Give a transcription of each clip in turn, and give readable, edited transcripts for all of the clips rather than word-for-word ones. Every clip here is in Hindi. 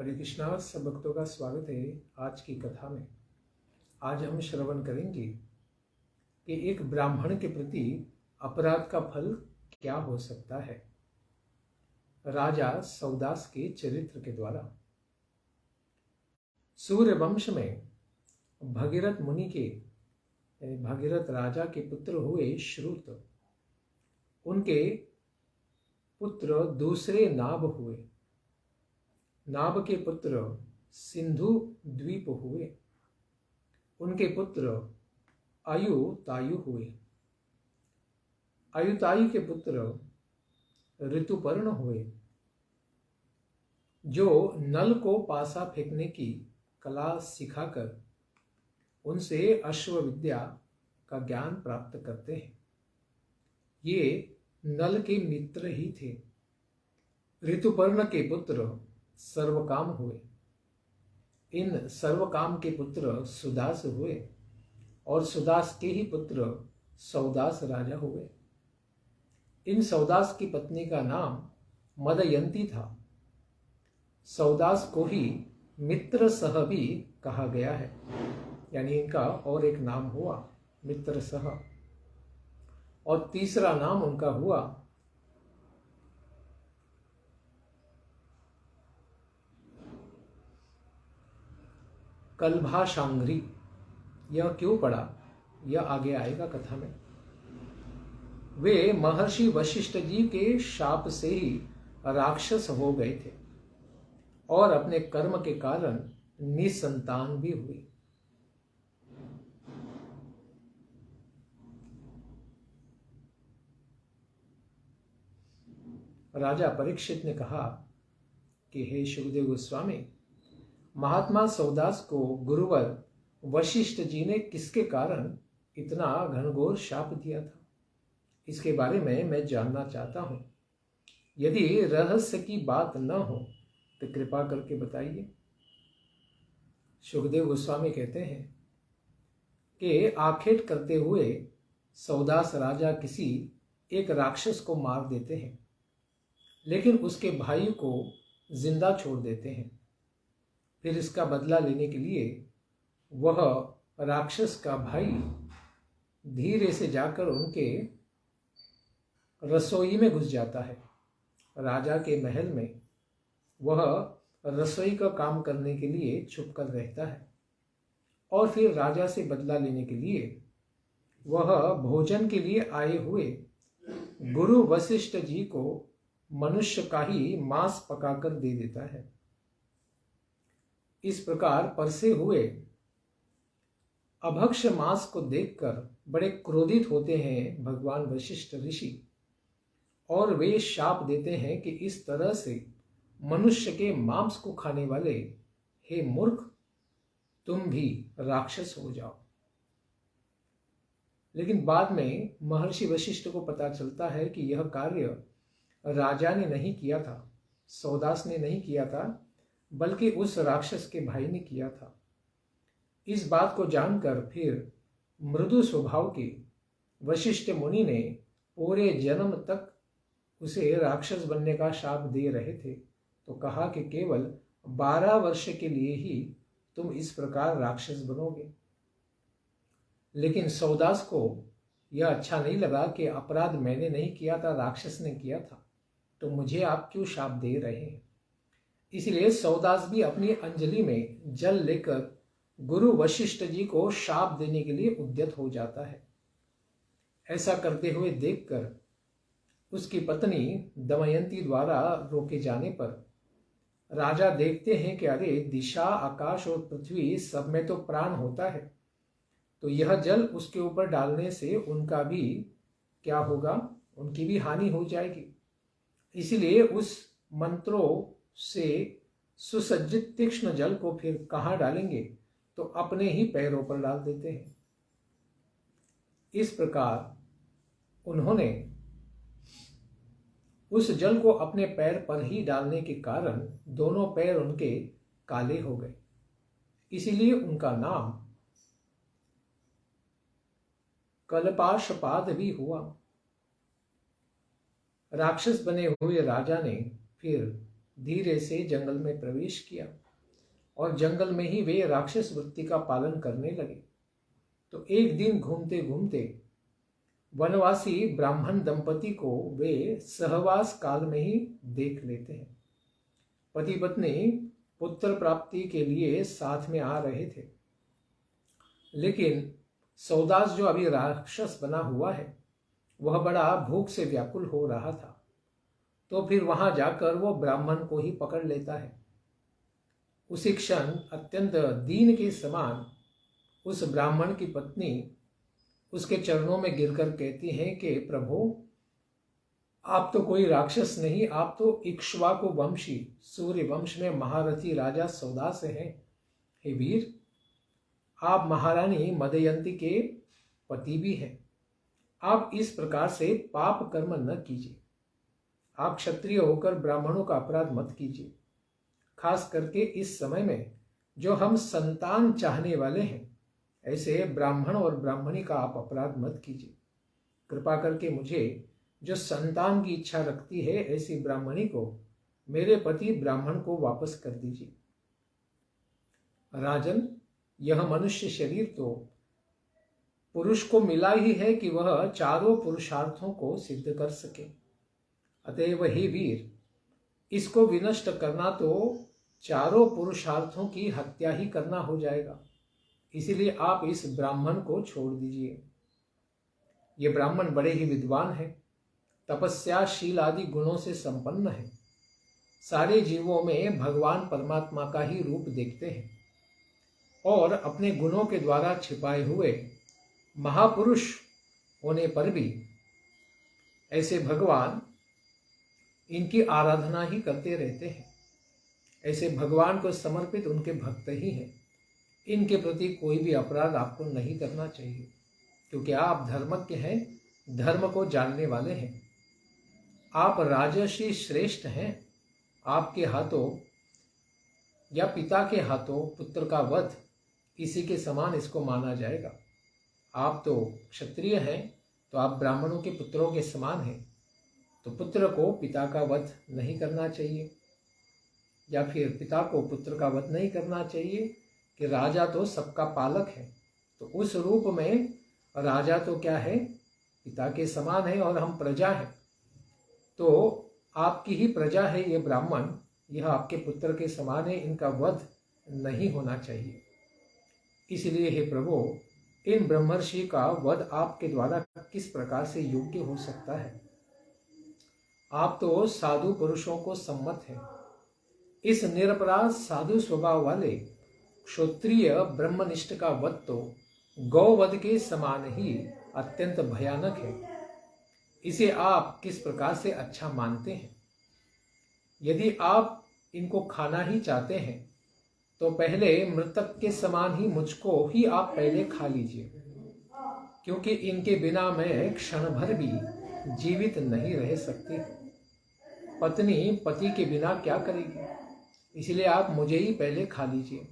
हरे कृष्णा। सब भक्तों का स्वागत है आज की कथा में। आज हम श्रवण करेंगे कि एक ब्राह्मण के प्रति अपराध का फल क्या हो सकता है, राजा सौदास के चरित्र के द्वारा। सूर्य वंश में भगीरथ मुनि के भगीरथ राजा के पुत्र हुए श्रुत। उनके पुत्र दूसरे नाभ हुए। नाभ के पुत्र सिंधु द्वीप हुए। उनके पुत्र आयुतायु हुए। आयुतायु के पुत्र ऋतुपर्ण हुए, जो नल को पासा फेंकने की कला सिखाकर उनसे अश्व विद्या का ज्ञान प्राप्त करते हैं। ये नल के मित्र ही थे। ऋतुपर्ण के पुत्र सर्वकाम हुए। इन सर्वकाम के पुत्र सुदास हुए और सुदास के ही पुत्र सौदास राजा हुए। इन सौदास की पत्नी का नाम मदयंती था। सौदास को ही मित्र सह भी कहा गया है, यानी इनका और एक नाम हुआ मित्र सह, और तीसरा नाम उनका हुआ कलभाशांघ्री। यह क्यों पड़ा, यह आगे आएगा कथा में। वे महर्षि वशिष्ठ जी के शाप से ही राक्षस हो गए थे और अपने कर्म के कारण निसंतान भी हुए। राजा परीक्षित ने कहा कि हे शुकदेव गोस्वामी, महात्मा सौदास को गुरुवर वशिष्ठ जी ने किसके कारण इतना घनघोर शाप दिया था, इसके बारे में मैं जानना चाहता हूं। यदि रहस्य की बात न हो तो कृपा करके बताइए। सुखदेव गोस्वामी कहते हैं कि आखेट करते हुए सौदास राजा किसी एक राक्षस को मार देते हैं, लेकिन उसके भाई को जिंदा छोड़ देते हैं। फिर इसका बदला लेने के लिए वह राक्षस का भाई धीरे से जाकर उनके रसोई में घुस जाता है। राजा के महल में वह रसोई का काम करने के लिए छुपकर रहता है और फिर राजा से बदला लेने के लिए वह भोजन के लिए आए हुए गुरु वशिष्ठ जी को मनुष्य का ही मांस पकाकर दे देता है। इस प्रकार परसे हुए अभक्ष मांस को देखकर बड़े क्रोधित होते हैं भगवान वशिष्ठ ऋषि, और वे शाप देते हैं कि इस तरह से मनुष्य के मांस को खाने वाले, हे मूर्ख, तुम भी राक्षस हो जाओ। लेकिन बाद में महर्षि वशिष्ठ को पता चलता है कि यह कार्य राजा ने नहीं किया था, सौदास ने नहीं किया था, बल्कि उस राक्षस के भाई ने किया था। इस बात को जानकर फिर मृदु स्वभाव के वशिष्ठ मुनि ने पूरे जन्म तक उसे राक्षस बनने का शाप दे रहे थे, तो कहा कि केवल 12 वर्ष के लिए ही तुम इस प्रकार राक्षस बनोगे। लेकिन सौदास को यह अच्छा नहीं लगा कि अपराध मैंने नहीं किया था, राक्षस ने किया था, तो मुझे आप क्यों शाप दे रहे हैं। इसलिए सौदास भी अपनी अंजलि में जल लेकर गुरु वशिष्ठ जी को शाप देने के लिए उद्यत हो जाता है। ऐसा करते हुए देखकर उसकी पत्नी दमयंती द्वारा रोके जाने पर राजा देखते हैं कि अरे, दिशा, आकाश और पृथ्वी सब में तो प्राण होता है, तो यह जल उसके ऊपर डालने से उनका भी क्या होगा, उनकी भी हानि हो जाएगी। इसलिए उस मंत्रों से सुसज्जित तीक्ष्ण जल को फिर कहाँ डालेंगे, तो अपने ही पैरों पर डाल देते हैं। इस प्रकार उन्होंने उस जल को अपने पैर पर ही डालने के कारण दोनों पैर उनके काले हो गए। इसीलिए उनका नाम कल्पाशपाद भी हुआ। राक्षस बने हुए राजा ने फिर धीरे से जंगल में प्रवेश किया और जंगल में ही वे राक्षस वृत्ति का पालन करने लगे। तो एक दिन घूमते घूमते वनवासी ब्राह्मण दंपति को वे सहवास काल में ही देख लेते हैं। पति पत्नी पुत्र प्राप्ति के लिए साथ में आ रहे थे, लेकिन सौदास जो अभी राक्षस बना हुआ है वह बड़ा भूख से व्याकुल हो रहा था। तो फिर वहां जाकर वो ब्राह्मण को ही पकड़ लेता है। उसी क्षण अत्यंत दीन के समान उस ब्राह्मण की पत्नी उसके चरणों में गिरकर कहती हैं कि प्रभु, आप तो कोई राक्षस नहीं, आप तो इक्ष्वाकु वंशी सूर्य वंश में महारथी राजा सौदास हैं। हे वीर, आप महारानी मदयंती के पति भी हैं। आप इस प्रकार से पाप कर्म न कीजिए। आप क्षत्रिय होकर ब्राह्मणों का अपराध मत कीजिए। खास करके इस समय में जो हम संतान चाहने वाले हैं, ऐसे ब्राह्मण और ब्राह्मणी का आप अपराध मत कीजिए। कृपा करके मुझे जो संतान की इच्छा रखती है ऐसी ब्राह्मणी को, मेरे पति ब्राह्मण को वापस कर दीजिए। राजन, यह मनुष्य शरीर तो पुरुष को मिला ही है कि वह चारों पुरुषार्थों को सिद्ध कर सके। अतएव हे वीर, इसको विनष्ट करना तो चारों पुरुषार्थों की हत्या ही करना हो जाएगा। इसीलिए आप इस ब्राह्मण को छोड़ दीजिए। ये ब्राह्मण बड़े ही विद्वान हैं, तपस्या शील आदि गुणों से संपन्न है, सारे जीवों में भगवान परमात्मा का ही रूप देखते हैं और अपने गुणों के द्वारा छिपाए हुए महापुरुष होने पर भी ऐसे भगवान इनकी आराधना ही करते रहते हैं। ऐसे भगवान को समर्पित उनके भक्त ही हैं। इनके प्रति कोई भी अपराध आपको नहीं करना चाहिए, क्योंकि आप धर्मज्ञ हैं, धर्म को जानने वाले हैं। आप राजर्षि श्रेष्ठ हैं। आपके हाथों या पिता के हाथों पुत्र का वध इसी के समान इसको माना जाएगा। आप तो क्षत्रिय हैं, तो आप ब्राह्मणों के पुत्रों के समान हैं, तो पुत्र को पिता का वध नहीं करना चाहिए, या फिर पिता को पुत्र का वध नहीं करना चाहिए कि राजा तो सबका पालक है। तो उस रूप में राजा तो क्या है, पिता के समान है और हम प्रजा हैं। तो आपकी ही प्रजा है ये ब्राह्मण, यह आपके पुत्र के समान है, इनका वध नहीं होना चाहिए। इसलिए हे प्रभु, इन ब्रह्मर्षि का वध आपके द्वारा किस प्रकार से योग्य हो सकता है? आप तो साधु पुरुषों को सम्मत हैं। इस निरपराध साधु स्वभाव वाले क्षत्रिय ब्रह्मनिष्ठ का वध तो गौवध के समान ही अत्यंत भयानक है। इसे आप किस प्रकार से अच्छा मानते हैं? यदि आप इनको खाना ही चाहते हैं तो पहले मृतक के समान ही मुझको ही आप पहले खा लीजिए, क्योंकि इनके बिना मैं क्षण भर भी जीवित नहीं रह सकती। पत्नी पति के बिना क्या करेगी? इसलिए आप मुझे ही पहले खा लीजिए।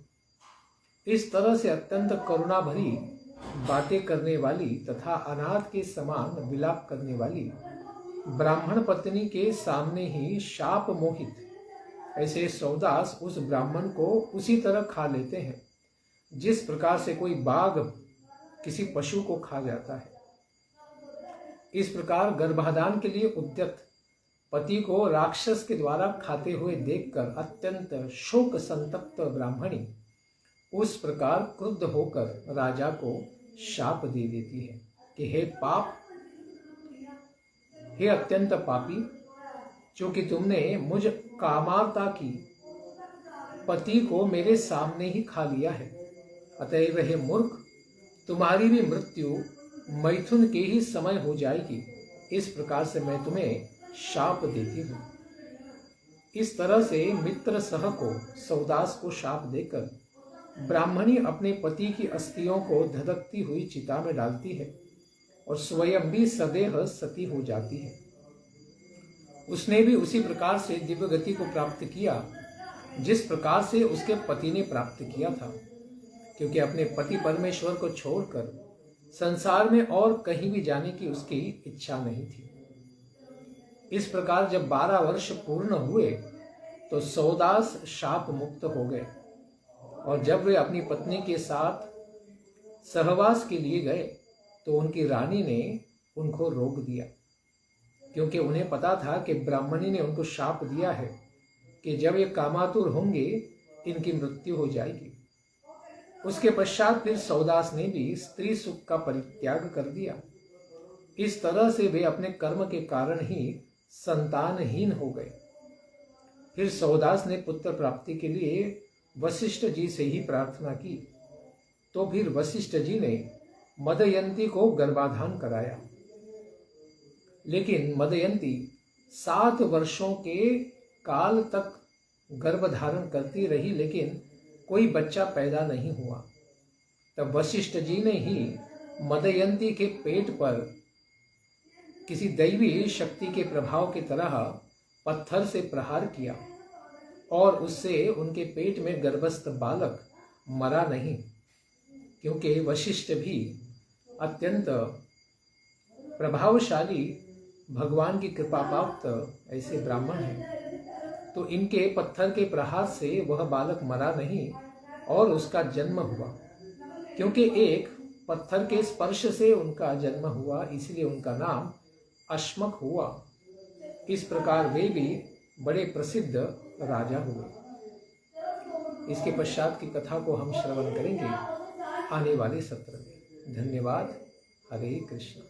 इस तरह से अत्यंत करुणा भरी बातें करने वाली तथा अनाथ के समान विलाप करने वाली ब्राह्मण पत्नी के सामने ही शाप मोहित ऐसे सौदास उस ब्राह्मण को उसी तरह खा लेते हैं जिस प्रकार से कोई बाघ किसी पशु को खा जाता है। इस प्रकार गर्भाधान के लिए उद्यत पति को राक्षस के द्वारा खाते हुए देखकर अत्यंत शोक संतप्त ब्राह्मणी उस प्रकार क्रुद्ध होकर राजा को शाप दे देती है कि हे पाप, हे अत्यंत पापी, क्योंकि तुमने मुझ कामार्ता की पति को मेरे सामने ही खा लिया है, अतएव हे मूर्ख, तुम्हारी भी मृत्यु मैथुन के ही समय हो जाएगी। इस प्रकार से मैं तुम्हें शाप देती हूँ। इस तरह से मित्र सह को सौदास को शाप देकर ब्राह्मणी अपने पति की अस्थियों को धधकती हुई चिता में डालती है और स्वयं भी सदेह सती हो जाती है। उसने भी उसी प्रकार से दिव्य गति को प्राप्त किया जिस प्रकार से उसके पति ने प्राप्त किया था, क्योंकि अपने पति परमेश्वर को छोड़कर संसार में और कहीं भी जाने की उसकी इच्छा नहीं थी। इस प्रकार जब 12 वर्ष पूर्ण हुए तो सौदास शाप मुक्त हो गए और जब वे अपनी पत्नी के साथ सहवास के लिए गए तो उनकी रानी ने उनको रोक दिया, क्योंकि उन्हें पता था कि ब्राह्मणी ने उनको शाप दिया है कि जब ये कामातुर होंगे इनकी मृत्यु हो जाएगी। उसके पश्चात फिर सौदास ने भी स्त्री सुख का परित्याग कर दिया। इस तरह से वे अपने कर्म के कारण ही संतानहीन हो गए। फिर सौदास ने पुत्र प्राप्ति के लिए वशिष्ठ जी से ही प्रार्थना की। तो फिर वशिष्ठ जी ने मदयंती को गर्भाधान कराया, लेकिन मदयंती 7 वर्षों के काल तक गर्भ धारण करती रही, लेकिन कोई बच्चा पैदा नहीं हुआ। तब वशिष्ठ जी ने ही मदयंती के पेट पर किसी दैवी शक्ति के प्रभाव की तरह पत्थर से प्रहार किया और उससे उनके पेट में गर्भस्थ बालक मरा नहीं, क्योंकि वशिष्ठ भी अत्यंत प्रभावशाली भगवान की कृपा प्राप्त ऐसे ब्राह्मण हैं। तो इनके पत्थर के प्रहार से वह बालक मरा नहीं और उसका जन्म हुआ। क्योंकि एक पत्थर के स्पर्श से उनका जन्म हुआ, इसलिए उनका नाम अश्मक हुआ। इस प्रकार वे भी बड़े प्रसिद्ध राजा हुए। इसके पश्चात की कथा को हम श्रवण करेंगे आने वाले सत्र में। धन्यवाद। हरे कृष्ण।